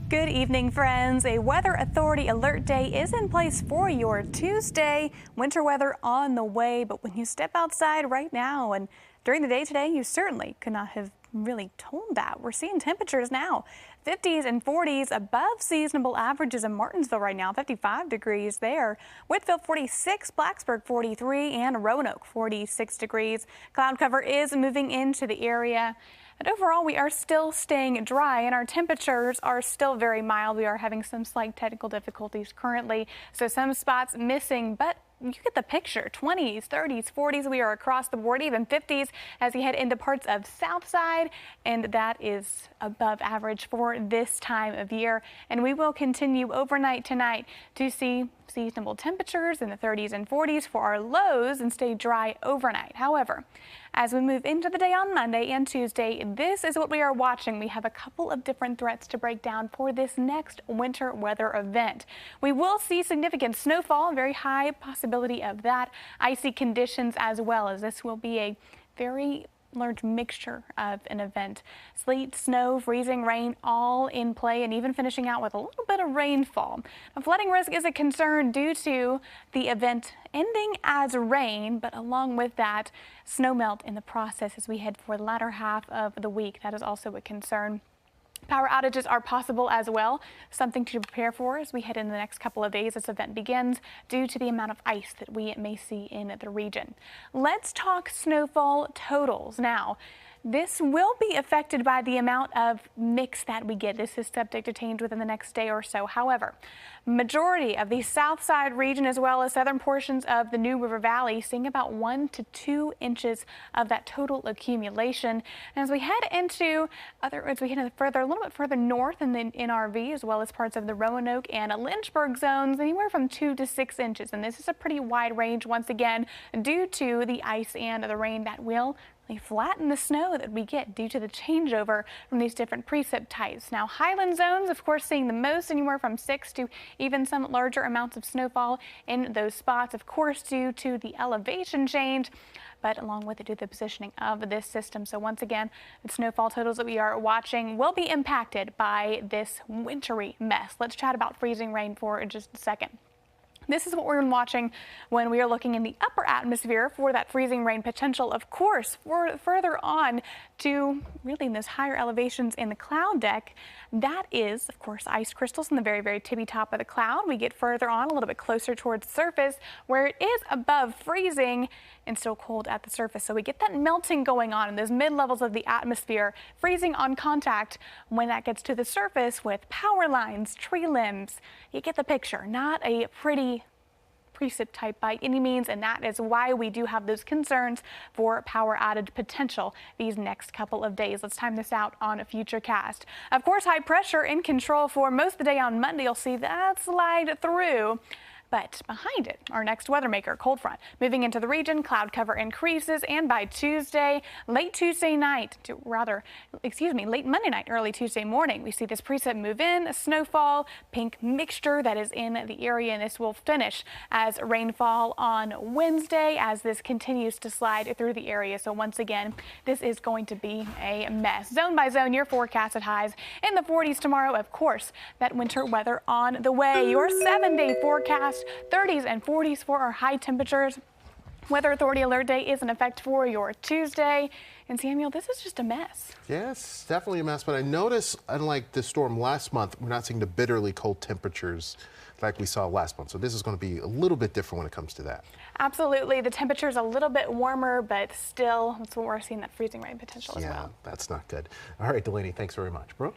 Good evening, friends. A Weather Authority alert day is in place for your Tuesday. Winter weather on the way, but when you step outside right now and during the day today, you certainly could not have really told that. We're seeing temperatures now 50s and 40s above seasonable averages in Martinsville right now, 55 degrees there. Whitfield 46, Blacksburg 43, and Roanoke 46 degrees. Cloud cover is moving into the area. And overall, we are still staying dry and our temperatures are still very mild. We are having some slight technical difficulties currently, so some spots missing, but you get the picture. 20s, 30s, 40s. We are across the board, even 50s as we head into parts of Southside, and that is above average for this time of year. And we will continue overnight tonight to see seasonable temperatures in the 30s and 40s for our lows and stay dry overnight. However, as we move into the day on Monday and Tuesday, this is what we are watching. We have a couple of different threats to break down for this next winter weather event. We will see significant snowfall, very high possibility of that, icy conditions as well, as this will be a very large mixture of an event. Sleet, snow, freezing rain, all in play, and even finishing out with a little bit of rainfall. Now, flooding risk is a concern due to the event ending as rain, but along with that, snow melt in the process as we head for the latter half of the week. That is also a concern. Power outages are possible as well, something to prepare for as we head in the next couple of days as this event begins due to the amount of ice that we may see in the region. Let's talk snowfall totals now. This will be affected by the amount of mix that we get. This is subject to change within the next day or so. However, majority of the south side region as well as southern portions of the New River Valley seeing about 1 to 2 inches of that total accumulation. And as we head into a little bit further north in the NRV as well as parts of the Roanoke and Lynchburg zones, anywhere from 2 to 6 inches. And this is a pretty wide range once again due to the ice and the rain that will flatten the snow that we get due to the changeover from these different precip types. Now, highland zones, of course, seeing the most, anywhere from 6 to even some larger amounts of snowfall in those spots, of course, due to the elevation change, but along with it, due to the positioning of this system. So once again, the snowfall totals that we are watching will be impacted by this wintry mess. Let's chat about freezing rain for just a second. This is what we're watching when we are looking in the upper atmosphere for that freezing rain potential. Of course, further on to really those higher elevations in the cloud deck, that is, of course, ice crystals in the very, very tippy top of the cloud. We get further on a little bit closer towards the surface where it is above freezing and still cold at the surface. So we get that melting going on in those mid-levels of the atmosphere, freezing on contact when that gets to the surface with power lines, tree limbs. You get the picture. Not a pretty precip type by any means, and that is why we do have those concerns for power outage potential these next couple of days. Let's time this out on a Futurecast. Of course, high pressure in control for most of the day on Monday. You'll see that slide through. But behind it, our next weather maker, cold front, moving into the region, cloud cover increases, and by Tuesday, late Monday night, early Tuesday morning, we see this precip move in, a snowfall, pink mixture that is in the area, and this will finish as rainfall on Wednesday as this continues to slide through the area. So once again, this is going to be a mess. Zone by zone, your forecasted highs in the 40s tomorrow. Of course, that winter weather on the way. Your 7-day forecast, 30s and 40s for our high temperatures. Weather Authority alert day is in effect for your Tuesday. And Samuel, this is just a mess. Yes, definitely a mess. But I notice, unlike the storm last month, we're not seeing the bitterly cold temperatures like we saw last month. So this is going to be a little bit different when it comes to that. Absolutely. The temperature's a little bit warmer, but still, that's what we're seeing, that freezing rain potential as well. Yeah, that's not good. All right, Delaney, thanks very much. Brooke?